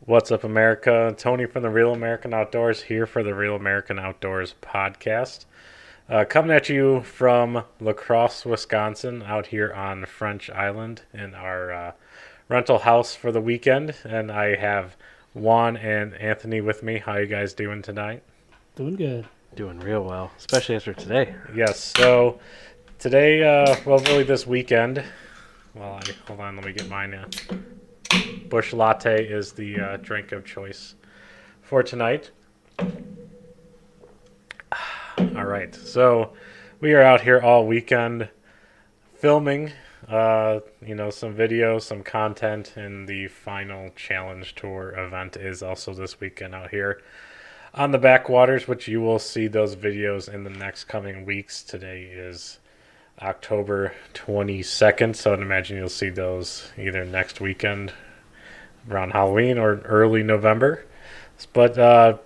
What's up, America? Tony from the Real American Outdoors here for the Real American Outdoors podcast. Coming at you from La Crosse, Wisconsin, out here on French Island in our rental house for the weekend. And I have Juan and Anthony with me. How you guys doing tonight? Doing good. Doing real well, especially after today. Yes, so today, really this weekend, hold on, let me get mine. Bush Latte is the drink of choice for tonight. All right, so we are out here all weekend filming, some videos, some content, and the final challenge tour event is also this weekend out here on the backwaters, which you will see those videos in the next coming weeks. Today is October 22nd, so I'd imagine you'll see those either next weekend around Halloween or early November. But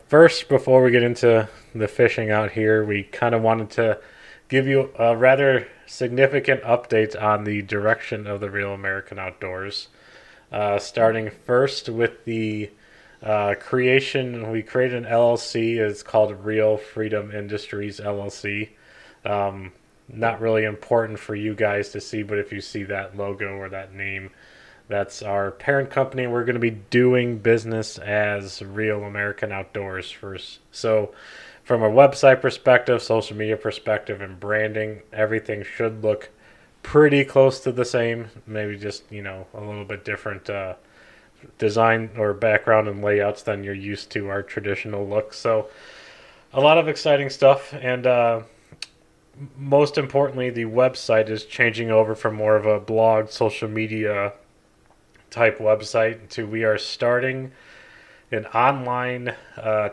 first, before we get into the fishing out here, we kind of wanted to give you a rather significant update on the direction of the Real American Outdoors. Starting first with the creation, we created an LLC. It's called Real Freedom Industries LLC. Not really important for you guys to see, but if you see that logo or that name, that's our parent company. We're going to be doing business as Real American Outdoors first. So, from a website perspective, social media perspective, and branding, everything should look pretty close to the same. Maybe just, a little bit different design or background and layouts than you're used to our traditional look. So, a lot of exciting stuff. And most importantly, the website is changing over from more of a blog, social media type website to we are starting an online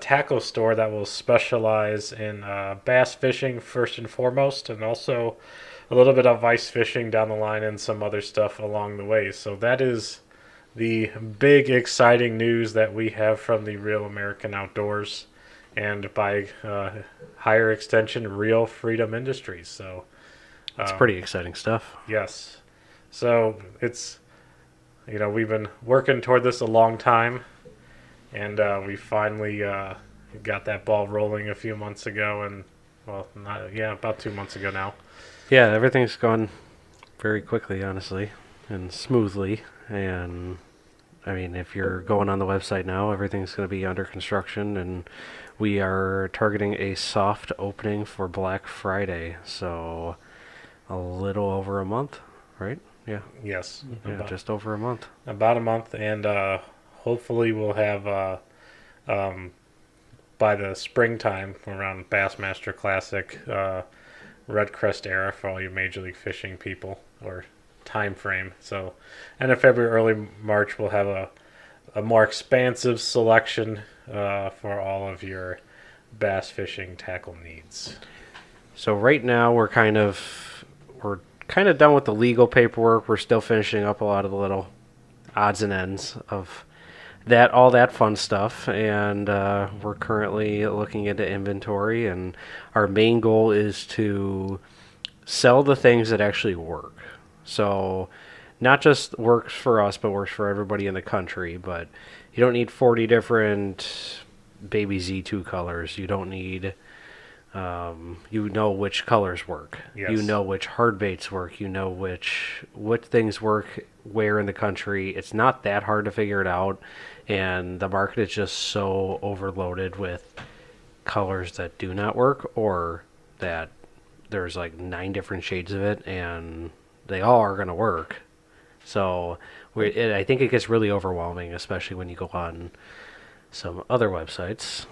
tackle store that will specialize in bass fishing first and foremost, and also a little bit of ice fishing down the line and some other stuff along the way. So that is the big exciting news that we have from the Real American Outdoors, and by higher extension, Real Freedom Industries. So It's pretty exciting stuff. yes, so it's we've been working toward this a long time, and we finally got that ball rolling a few months ago, and about 2 months ago now. Yeah, everything's gone very quickly, honestly, and smoothly. And I mean, if you're going on the website now, everything's going to be under construction, and we are targeting a soft opening for Black Friday. So a little over a month, right? Yeah, Yes, just over a month. about a month, and hopefully we'll have by the springtime around Bassmaster Classic, Red Crest era for all you Major League Fishing people or time frame. So, end of February, early March, we'll have a more expansive selection for all of your bass fishing tackle needs. So right now we're kind of done with the legal paperwork. We're still finishing up a lot of the little odds and ends of that, all that fun stuff, and we're currently looking into inventory. And our main goal is to sell the things that actually work. So not just works for us, but works for everybody in the country. But you don't need 40 different baby Z2 colors. You don't need which colors work. Yes. You know which hard baits work. You know what things work where in the country. It's not that hard to figure it out, and the market is just so overloaded with colors that do not work, or that there's like 9 different shades of it, and they all are going to work. So I think it gets really overwhelming, especially when you go on some other websites.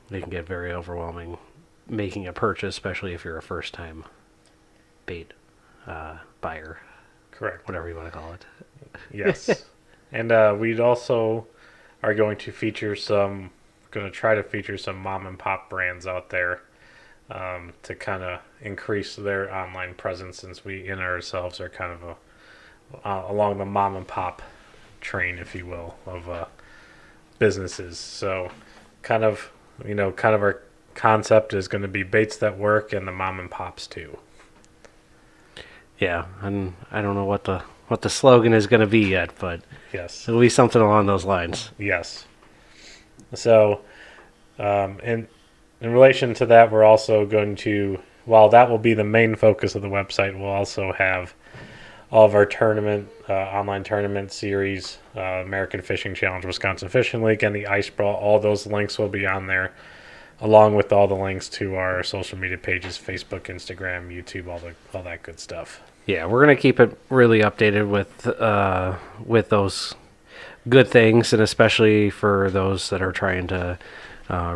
They can get very overwhelming making a purchase, especially if you're a first-time bait buyer, Correct. whatever you want to call it. Yes. And we'd also are going to try to feature some mom and pop brands out there to kind of increase their online presence, since we in ourselves are kind of along the mom and pop train, if you will, of businesses. So kind of our concept is going to be baits that work and the mom and pops too. Yeah, and I don't know what the what the slogan is going to be yet, but Yes. it'll be something along those lines. Yes. So, in relation to that, we're also going to, while that will be the main focus of the website, we'll also have all of our online tournament series, American Fishing Challenge, Wisconsin Fishing League, and the Ice Brawl. All those links will be on there, along with all the links to our social media pages: Facebook, Instagram, YouTube, all that good stuff. Yeah, we're going to keep it really updated with those good things, and especially for those that are trying to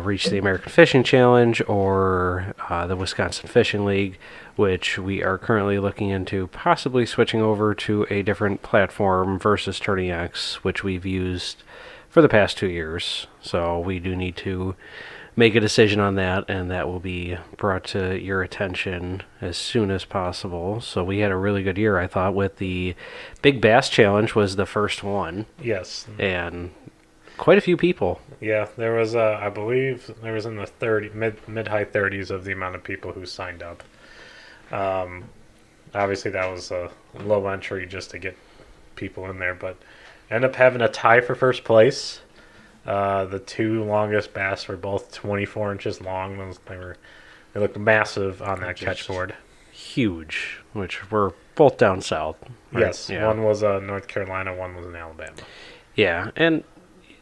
reach the American Fishing Challenge or the Wisconsin Fishing League, which we are currently looking into possibly switching over to a different platform versus Turning X, which we've used for the past 2 years. So we do need to make a decision on that, and that will be brought to your attention as soon as possible. So we had a really good year, I thought, with the Big Bass Challenge was the first one. Yes. And quite a few people. Yeah, there was, I believe, there was in the mid-high 30s of the amount of people who signed up. Obviously, that was a low entry just to get people in there, but ended up having a tie for first place. The two longest bass were both 24 inches long. They looked massive on that catchboard. Huge, which were both down south. Right? Yes, yeah. One was North Carolina, one was in Alabama. Yeah, and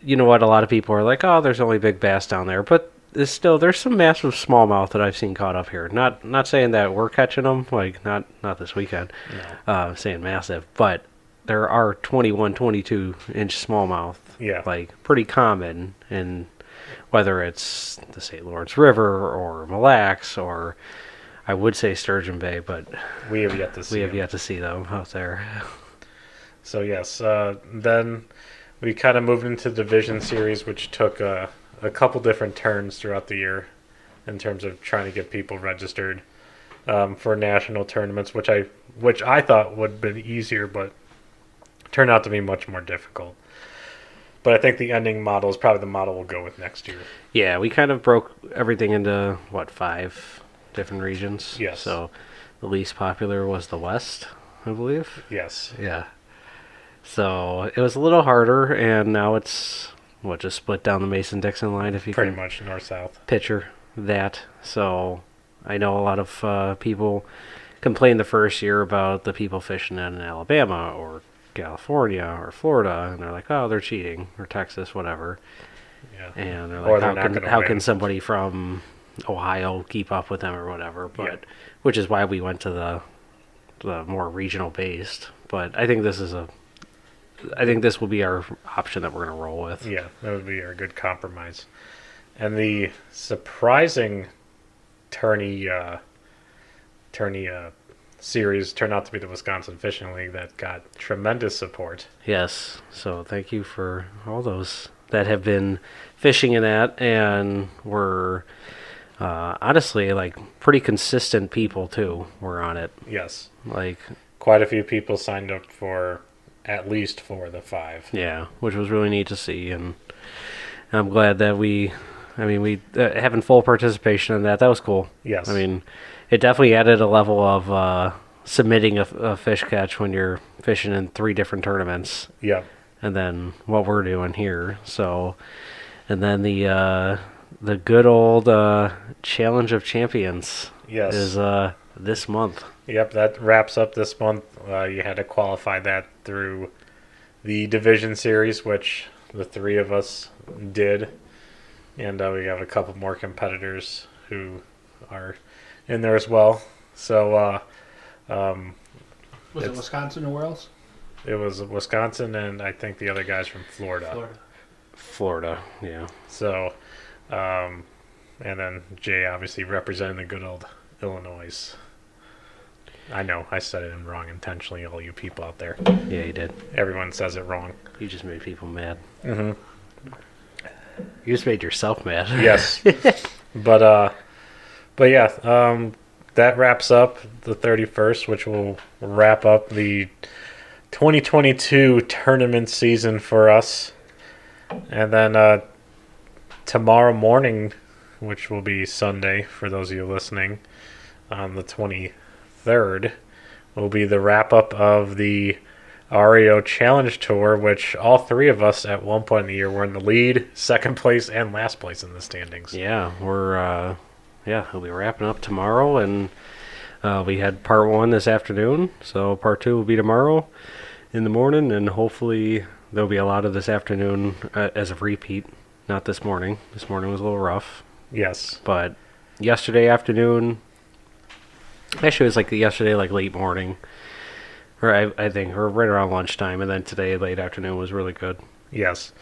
you know what? A lot of people are like, "Oh, there's only big bass down there," but there's some massive smallmouth that I've seen caught up here. Not saying that we're catching them, like not this weekend. No. Saying massive, but there are 21, 22-inch smallmouth. Yeah. Like pretty common, and whether it's the St. Lawrence River or Mille Lacs or I would say Sturgeon Bay, but we have yet to see them out there. So yes, then we kind of moved into the Division Series, which took a couple different turns throughout the year in terms of trying to get people registered for national tournaments, which I thought would have been easier, but turned out to be much more difficult. But I think the ending model is probably the model we'll go with next year. Yeah, we kind of broke everything into, 5 different regions? Yes. So the least popular was the West, I believe? Yes. Yeah. So it was a little harder, and now it's, just split down the Mason-Dixon line, if you pretty can much north-south. Picture that. So I know a lot of people complained the first year about the people fishing in Alabama or California or Florida, and they're like, "Oh, they're cheating," or Texas, whatever. Yeah. And they're like, "How can somebody from Ohio keep up with them or whatever?" But yeah. Which is why we went to the more regional based. But I think this will be our option that we're going to roll with. Yeah, that would be our good compromise. And the surprising tourney series turned out to be the Wisconsin Fishing League that got tremendous support. Yes, so thank you for all those that have been fishing in that, and were honestly pretty consistent people too were on it. Yes, like quite a few people signed up for at least 4 of the 5. Yeah, which was really neat to see, and I'm glad that we having full participation in that. That was cool. Yes, it definitely added a level of submitting a fish catch when you're fishing in 3 different tournaments. Yeah. And then what we're doing here. So, and then the good old Challenge of Champions is this month. Yep, that wraps up this month. You had to qualify that through the Division Series, which the 3 of us did. And we have a couple more competitors who are in there as well. So, was it Wisconsin or where else? It was Wisconsin, and I think the other guys from Florida. Florida, yeah. So, and then Jay obviously representing the good old Illinois. I know, I said it wrong intentionally, all you people out there. Yeah, you did. Everyone says it wrong. You just made people mad. Mm-hmm. You just made yourself mad. Yes. But yeah, that wraps up the 31st, which will wrap up the 2022 tournament season for us. And then tomorrow morning, which will be Sunday for those of you listening, on the 23rd, will be the wrap-up of the REO Challenge Tour, which all three of us at one point in the year were in the lead, second place, and last place in the standings. Yeah, we'll be wrapping up tomorrow, and we had part 1 this afternoon, so part 2 will be tomorrow in the morning, and hopefully there'll be a lot of this afternoon as a repeat, not this morning. This morning was a little rough. Yes. But yesterday afternoon, actually it was like yesterday, like late morning, or I think, or right around lunchtime, and then today late afternoon was really good. Yes.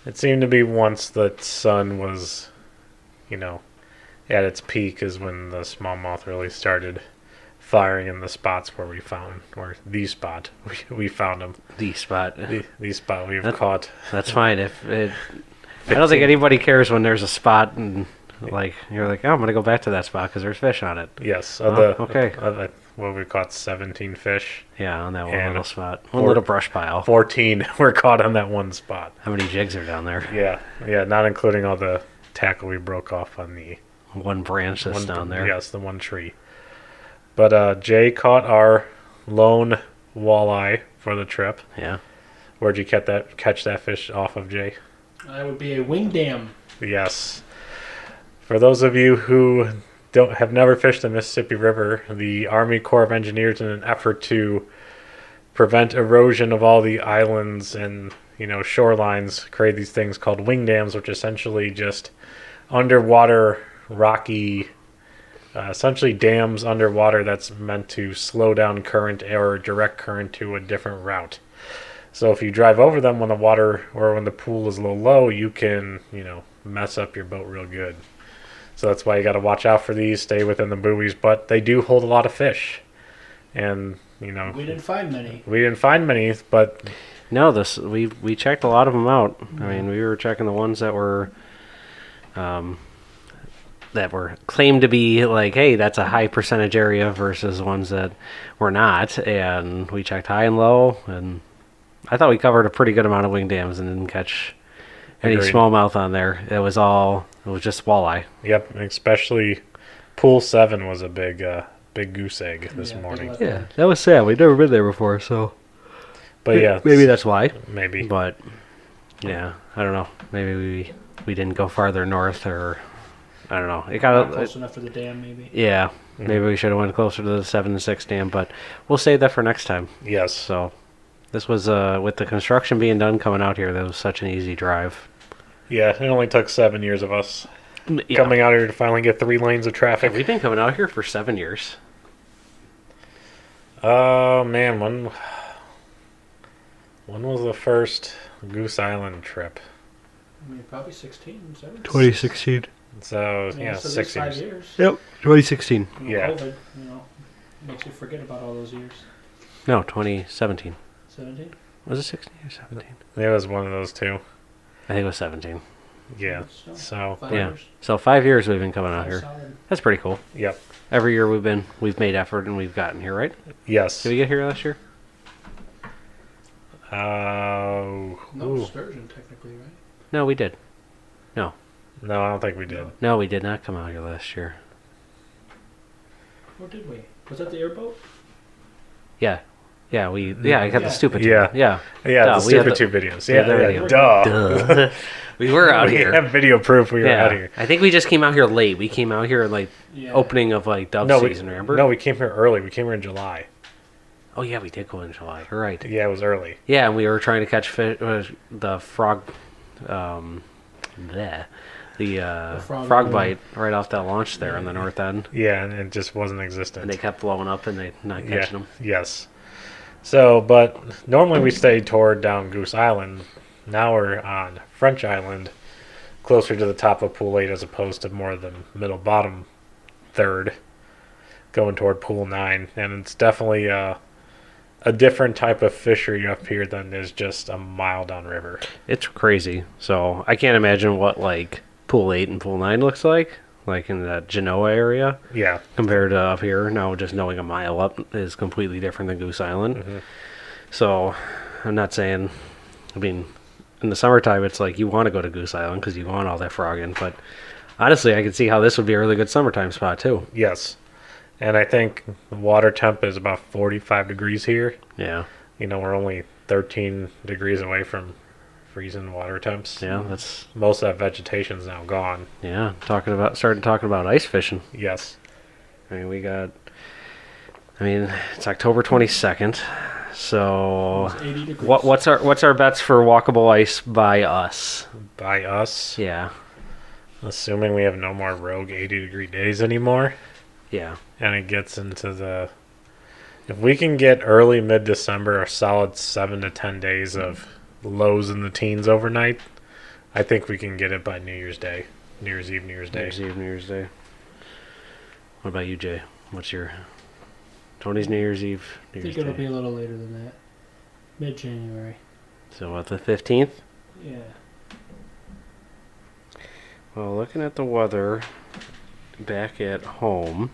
It seemed to be once the sun was, at its peak is when the smallmouth really started firing in the spots where we found, or the spot we found them. The spot. The spot we've caught. That's fine. I don't think anybody cares when there's a spot and like you're like, oh, I'm gonna go back to that spot because there's fish on it. Yes. Okay. We caught 17 fish. Yeah, on that one And little spot, one little brush pile. 14 were caught on that one spot. How many jigs are down there? Yeah, not including all the tackle we broke off on the One branch that's down there. Yes, the one tree. But Jay caught our lone walleye for the trip. Yeah. Where'd you catch that fish off of, Jay? That would be a wing dam. Yes. For those of you who have never fished the Mississippi River, the Army Corps of Engineers, in an effort to prevent erosion of all the islands and shorelines, create these things called wing dams, which essentially just underwater rocky, essentially dams underwater that's meant to slow down current or direct current to a different route. So if you drive over them when the water or when the pool is a little low, you can mess up your boat real good. So that's why you got to watch out for these, stay within the buoys, but they do hold a lot of fish. And, We didn't find many. We didn't find many, but... No, we checked a lot of them out. I mean, we were checking the ones that were claimed to be like, hey, that's a high percentage area versus ones that were not. And we checked high and low, and I thought we covered a pretty good amount of wing dams and didn't catch any Agreed. smallmouth on there. It was just walleye. Yep, especially Pool 7 was a big goose egg this morning. Yeah, that was sad. We'd never been there before, so... But yeah. Maybe that's why. Maybe. But, yeah, I don't know. Maybe we didn't go farther north, or... I don't know. It Not got close enough for the dam, maybe. Yeah, maybe we should have went closer to the 7 and 6 dam, but we'll save that for next time. Yes. So, this was, with the construction being done coming out here, that was such an easy drive. Yeah, it only took 7 years of us Yeah. coming out here to finally get 3 lanes of traffic. We've been coming out here for 7 years. Oh, man, when was the first Goose Island trip? I mean, probably 16, 17. 2016. So, I mean, yeah, so 6 there's 5 years. years. Yep, 2016. Yeah. COVID, makes you forget about all those years. No, 2017. 17? Was it 16 or 17? It was one of those two. I think it was 17. Yeah. Still, So, 5 Yeah. years. So 5 years we've been coming out Five here. solid. That's pretty cool. yep. Every year we've made effort and we've gotten here, right? Yes. Did we get here last year? No Ooh. sturgeon, technically, right? No, we did. No, I don't think we did. No, we did not come out here last year. Or did we? Was that the airboat? Yeah. Yeah, I got Yeah. the stupid Yeah. one. Yeah. Yeah, Duh, the we had stupid the- 2 videos. we had the Yeah, video. duh. We were out We here. have video proof we were out here. I think we just came out here late. We came out here like Yeah. opening of like dove No, season, remember? No, we came here early. We came here in July. Oh yeah, we did go in July. You're right. Yeah, it was early. Yeah, and we were trying to catch fish, the frog, the frog frog bite. bite right off that launch there on the north end, Yeah, and it just wasn't existent. and they kept blowing up and they not catching them. Yes. So, but normally we stay toward down Goose Island. Now we're on French Island, closer to the top of Pool 8 as opposed to more the middle bottom third, going toward Pool 9. And it's definitely a different type of fishery up here than is just a mile downriver. It's crazy. So I can't imagine what like Pool 8 and Pool 9 looks like in that Genoa area. Yeah. Compared to up here, now just knowing a mile up is completely different than Goose Island. Mm-hmm. So, I'm not saying, I mean, in the summertime, it's like you want to go to Goose Island because you want all that frogging. But honestly, I can see how this would be a really good summertime spot too. Yes. And I think the water temp is about 45 degrees here. Yeah. we're only 13 degrees away from freezing water temps. Yeah, that's Most of that vegetation's now gone. yeah. Starting talking about ice fishing. Yes. I mean, it's October 22nd. So It's 80 degrees. what's our bets for walkable ice by us? By us, Yeah. assuming we have no more rogue 80-degree days anymore, Yeah. and it gets into the... If we can get early mid-December, a solid 7 to 10 days of lows in the teens overnight, I think we can get it by New Year's Day. New Year's Eve, New Year's Day. New Year's Day. What about you, Jay? What's your Tony's New Year's Eve? New I Year's think it'll Day. be a little later than that. Mid-January. So what, the 15th? Yeah. Well, looking at the weather back at home,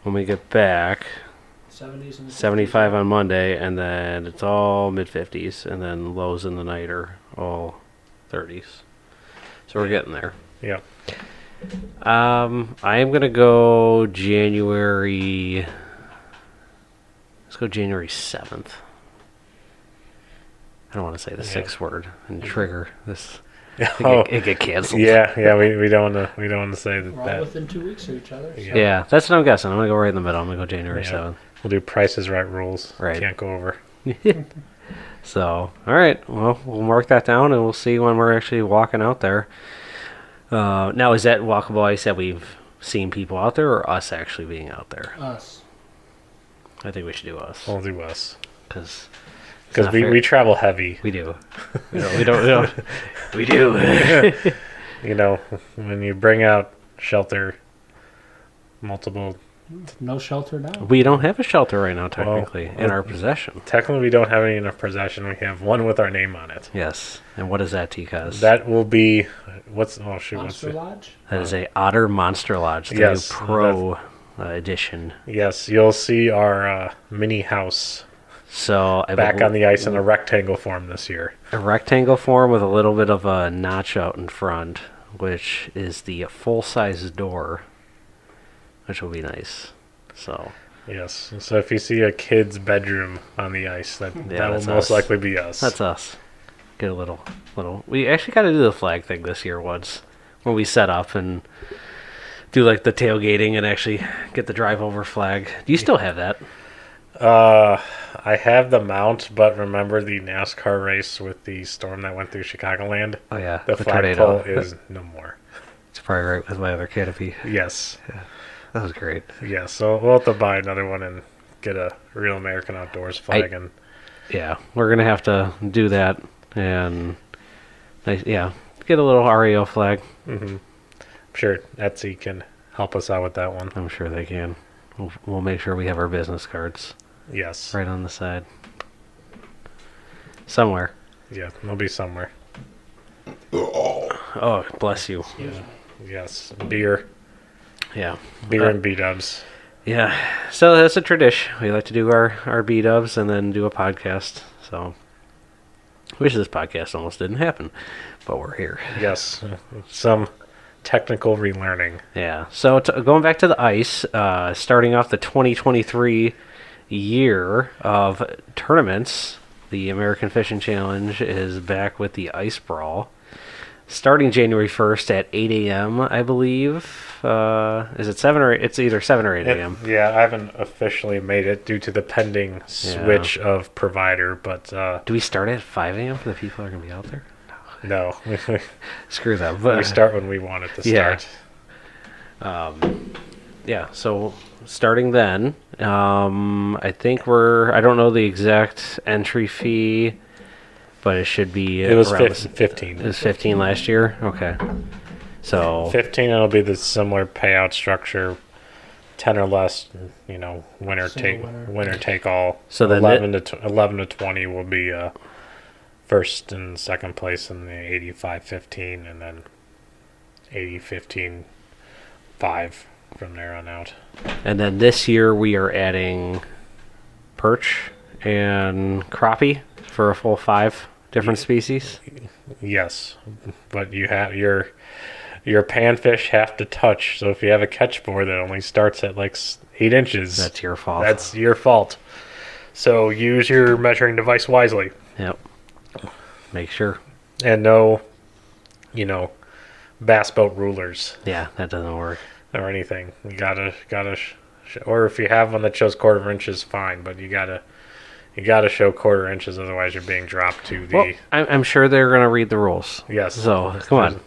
when we get back, 70s and 75 on Monday, and then it's all mid-50s, and then lows in the night are all 30s. So we're getting there. Yeah. I am gonna go January. Let's go January 7th. I don't want to say the Yeah. 6th word and trigger this. Oh, It get canceled. yeah. We don't want to say We're all that. within 2 weeks of each other. So. Yeah. Yeah, that's what I'm guessing. I'm gonna go right in the middle. I'm gonna go January Yeah. 7th. We'll do Price is Right rules. Right. Can't go over. So, all right. Well, we'll mark that down, and we'll see when we're actually walking out there. Now, is that walkable ice that we've seen people out there, or us actually being out there? Us. I think we should do us, We'll do us. because Because we travel heavy. we do. We don't. We do. When you bring out shelter, multiple... No shelter now. We don't have a shelter right now, technically, in our possession. Technically, we don't have any in our possession. We have one with our name on it. Yes. And what is that, T-Cuz? That will be... What's... Oh, shoot. What's Monster it? Lodge? That is a Otter Monster Lodge, the Yes, new Pro edition. Yes, you'll see our mini house So back on the ice in a rectangle form this year. a rectangle form with a little bit of a notch out in front, which is the full-size door, which will be nice. So Yes. So if you see a kid's bedroom on the ice, that will that's most us. likely be us. that's us. Get a little. We actually got to do the flag thing this year once, when we set up and do like the tailgating and actually get the drive over flag. Do you still have that? I have the mount, but remember the NASCAR race with the storm that went through Chicagoland? Oh yeah, The tornado. flagpole is no more. It's probably right with my other canopy. Yes. That was great. Yeah, so we'll have to buy another one and get a real American Outdoors flag. And Yeah, we're gonna have to do that, and get a little REO flag. I'm sure Etsy can help us out with that one. I'm sure they can. We'll make sure we have our business cards Yes. right on the side. Somewhere. Yeah, they'll be somewhere. Oh, bless you. Excuse me. Yes. Beer Yeah. and B-dubs. Yeah. So that's a tradition. We like to do our B-dubs and then do a podcast. So wish this podcast almost didn't happen, but we're here. Yes. Some technical relearning. Yeah. So going back to the ice, starting off the 2023 year of tournaments, the American Fishing Challenge is back with the Ice Brawl. Starting January 1st at 8 a.m., I believe. Is it 7 or... It's either 7 or 8 a.m. Yeah, I haven't officially made it due to the pending switch of provider, but Do we start at 5 a.m. for the people that are going to be out there? no. Screw that. We But, start when we want it to Yeah. start. yeah, so starting then, I think I don't know the exact entry fee, but it should be... It was around 15. It was 15 last year? Okay. So... 15, it'll be the similar payout structure. 10 or less, winner take all. So then 11 to 20 will be first and second place in the 85-15, and then 80-15-5 from there on out. And then this year we are adding perch and crappie for a full 5 different species. Yes, but you have your panfish have to touch. So if you have a catch board that only starts at like 8 inches, That's your fault. That's your fault. So use your measuring device wisely, Yep. Make sure. and no, bass boat rulers Yeah, that doesn't work. or anything. You gotta or if you have one that shows quarter inches, fine, but you gotta show quarter inches, otherwise you're being dropped to the. Well, I'm sure they're gonna read the rules. Yes. So come on.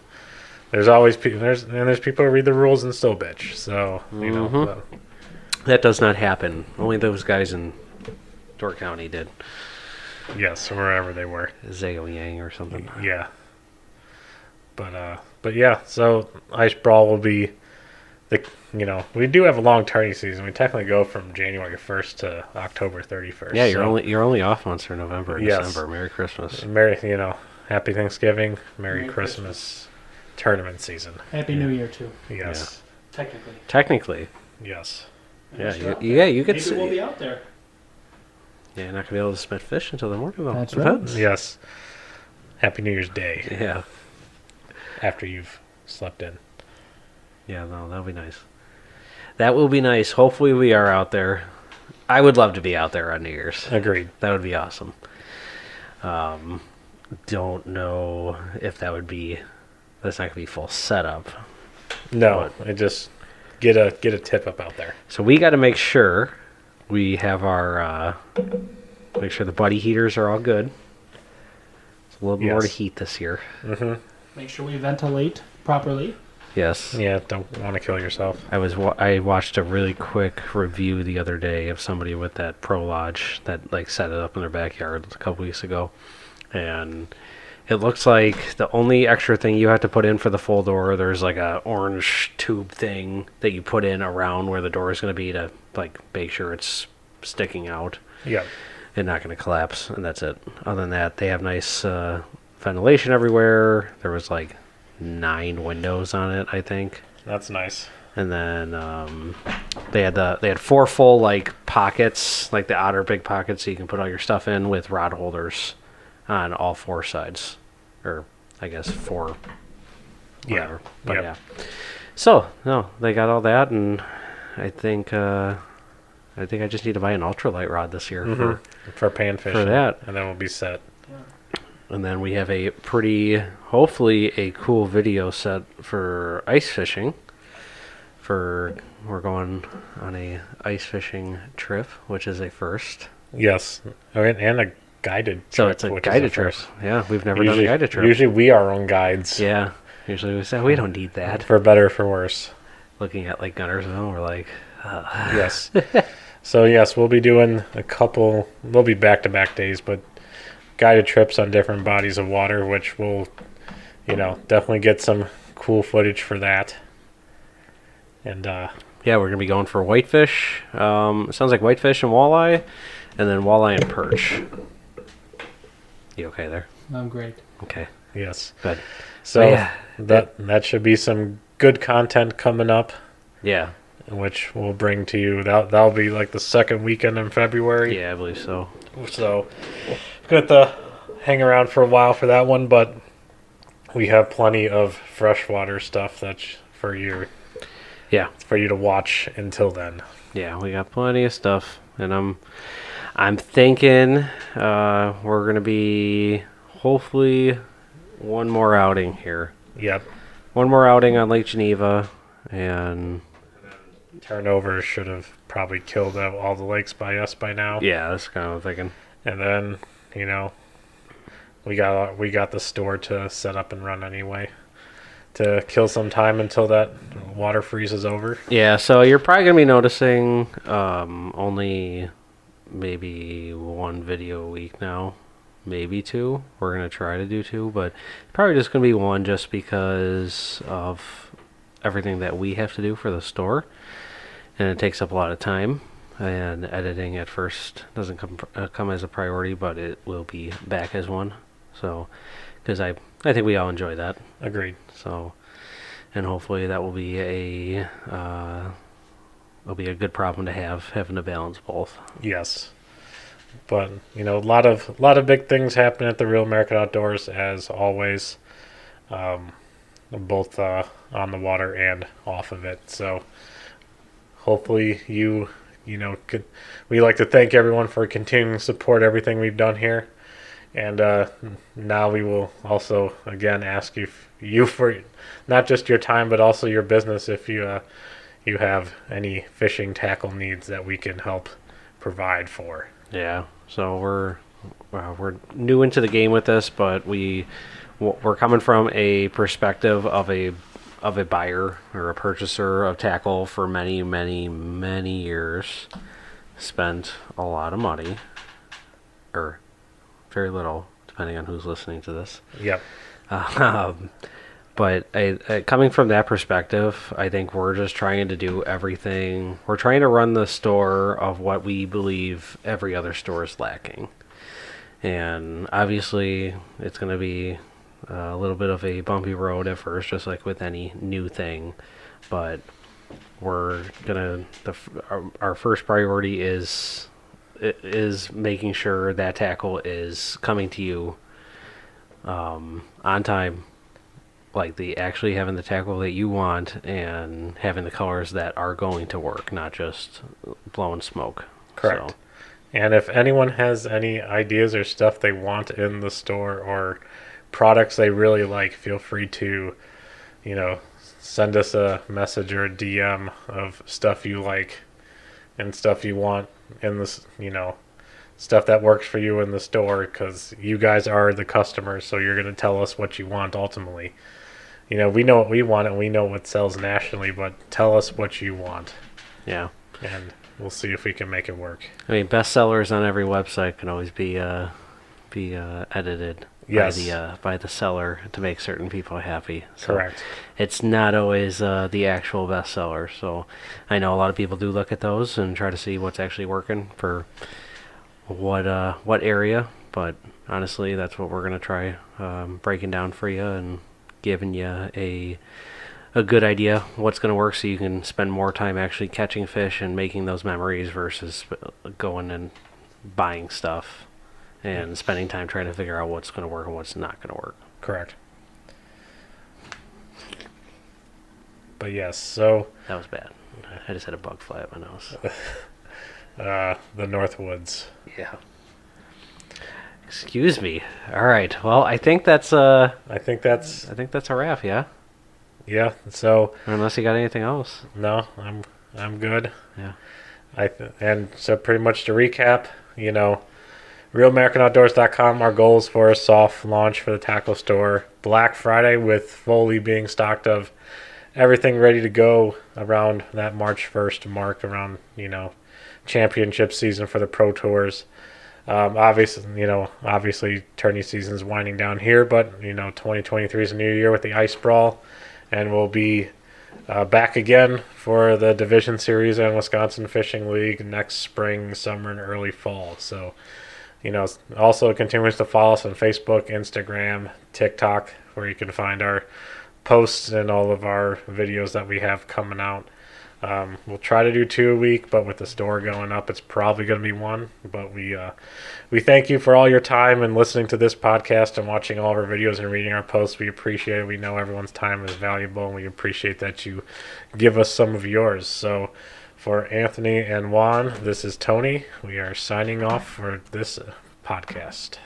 There's always people. There's people who read the rules and still bitch. So but- That does not happen. Only those guys in Door County did. yes, wherever they were. Zao Yang or something. Yeah. But yeah. So Ice Brawl will be we do have a long tourney season. We technically go from January 1st to October 31st. Yeah, you're only off months for November and Yes. December. Merry Christmas. Happy Thanksgiving, Merry Christmas, tournament season. Happy New Year too. Yes. Technically. Technically, Yes. yeah, Sure. you could. Maybe we'll be out there. Yeah, you're not gonna be able to spit fish until the morning though. That's right. Yes. Happy New Year's Day Yeah, after you've slept in. yeah, no, that'll be nice. That will be nice. Hopefully, we are out there. I would love to be out there on New Year's. Agreed. That would be awesome. Don't know if that would be. That's not gonna be full setup. No, I just get a tip up out there. So we got to make sure we have our make sure the buddy heaters are all good. It's a little bit more to Yes. heat this year. Make sure we ventilate properly. Yes. Yeah, don't want to kill yourself. I watched a really quick review the other day of somebody with that Pro Lodge that like set it up in their backyard a couple weeks ago, and it looks like the only extra thing you have to put in for the full door, there's like a orange tube thing that you put in around where the door is going to be to like make sure it's sticking out Yeah. and not going to collapse, and that's it. Other than that, they have nice ventilation everywhere. There was like 9 windows on it, I think. That's nice. And then they had 4 full like pockets, like the outer big pockets, so you can put all your stuff in with rod holders on all 4 sides, or I guess 4. Whatever. Yeah. But Yep. yeah. So no, they got all that, and I think I just need to buy an ultralight rod this year For pan fishing. for that. And then we'll be set. And then we have a hopefully a cool video set for ice fishing. We're going on a ice fishing trip, which is a first. Yes. And a guided trip. So it's a which is guided trip. first. Yeah, we've never done a guided trip. Usually we are our own guides. Yeah, usually we say we don't need that. For better or for worse. Looking at like Gunnersville, we're like, Yes. So yes, we'll be doing we'll be back-to-back days, but guided trips on different bodies of water, which will, definitely get some cool footage for that. And yeah, we're gonna be going for whitefish. It sounds like whitefish and walleye, and then walleye and perch. You okay there? I'm great. Okay, yes. good. So yeah, that should be some good content coming up, Yeah, which we'll bring to you. That'll be like the second weekend in February. yeah, I believe so. So we're going to hang around for a while for that one, but we have plenty of freshwater stuff that's for you Yeah, to watch until then. yeah, we got plenty of stuff, and I'm thinking we're gonna be hopefully one more outing here. Yep. One more outing on Lake Geneva, and Turnover should have probably killed all the lakes by us by now. yeah, that's kind of what I'm thinking. And then, we got the store to set up and run anyway to kill some time until that water freezes over. Yeah, so you're probably gonna be noticing only maybe 1 video a week now, maybe 2. We're gonna try to do 2, but probably just gonna be 1 just because of everything that we have to do for the store, and it takes up a lot of time. And editing at first doesn't come as a priority, but it will be back as one. So, because I think we all enjoy that. Agreed. So, and hopefully that will be a good problem to have, having to balance both. Yes. But, a lot of big things happen at the Real American Outdoors, as always, both on the water and off of it. So hopefully you we like to thank everyone for continuing to support everything we've done here. And now we will also again ask you for not just your time but also your business if you have any fishing tackle needs that we can help provide for. Yeah. So we're new into the game with this, but we're coming from a perspective of a buyer or a purchaser of tackle for many, many, many years. Spent a lot of money, or very little, depending on who's listening to this. Yep. But coming from that perspective, I think we're just trying to do everything. We're trying to run the store of what we believe every other store is lacking. And obviously, it's going to be a little bit of a bumpy road at first, just like with any new thing. But we're going to, our first priority is making sure that tackle is coming to you on time. Like actually having the tackle that you want and having the colors that are going to work, not just blowing smoke. Correct. So, and if anyone has any ideas or stuff they want in the store or products they really like, feel free to, send us a message or a DM of stuff you like and stuff you want in this, stuff that works for you in the store, because you guys are the customers, so you're going to tell us what you want ultimately. We know what we want and we know what sells nationally, but tell us what you want. Yeah. And we'll see if we can make it work. I mean, bestsellers on every website can always be edited by the seller to make certain people happy. So correct. It's not always the actual bestseller. So I know a lot of people do look at those and try to see what's actually working for what area. But honestly, that's what we're going to try breaking down for you and giving you a good idea what's going to work, so you can spend more time actually catching fish and making those memories versus going and buying stuff and spending time trying to figure out what's going to work and what's not going to work. Correct. But yes, so That was bad. I just had a bug fly up my nose. the Northwoods. Yeah. Excuse me. All right. Well, I think that's I think that's a wrap. Yeah. yeah. So Unless you got anything else. no, I'm good. Yeah. And so pretty much to recap, RealAmericanOutdoors.com. Our goal is for a soft launch for the tackle store Black Friday, with fully being stocked of everything ready to go around that March 1st mark, around championship season for the pro tours. Obviously tourney season's winding down here, but 2023 is a new year with the ice brawl, and we'll be back again for the division series and Wisconsin Fishing League next spring, summer, and early fall. So also continues to follow us on Facebook, Instagram, TikTok, where you can find our posts and all of our videos that we have coming out. We'll try to do 2 a week, but with the store going up, it's probably going to be 1. But we thank you for all your time and listening to this podcast and watching all of our videos and reading our posts. We appreciate it. We know everyone's time is valuable, and we appreciate that you give us some of yours. So for Anthony and Juan, this is Tony. We are signing off for this podcast.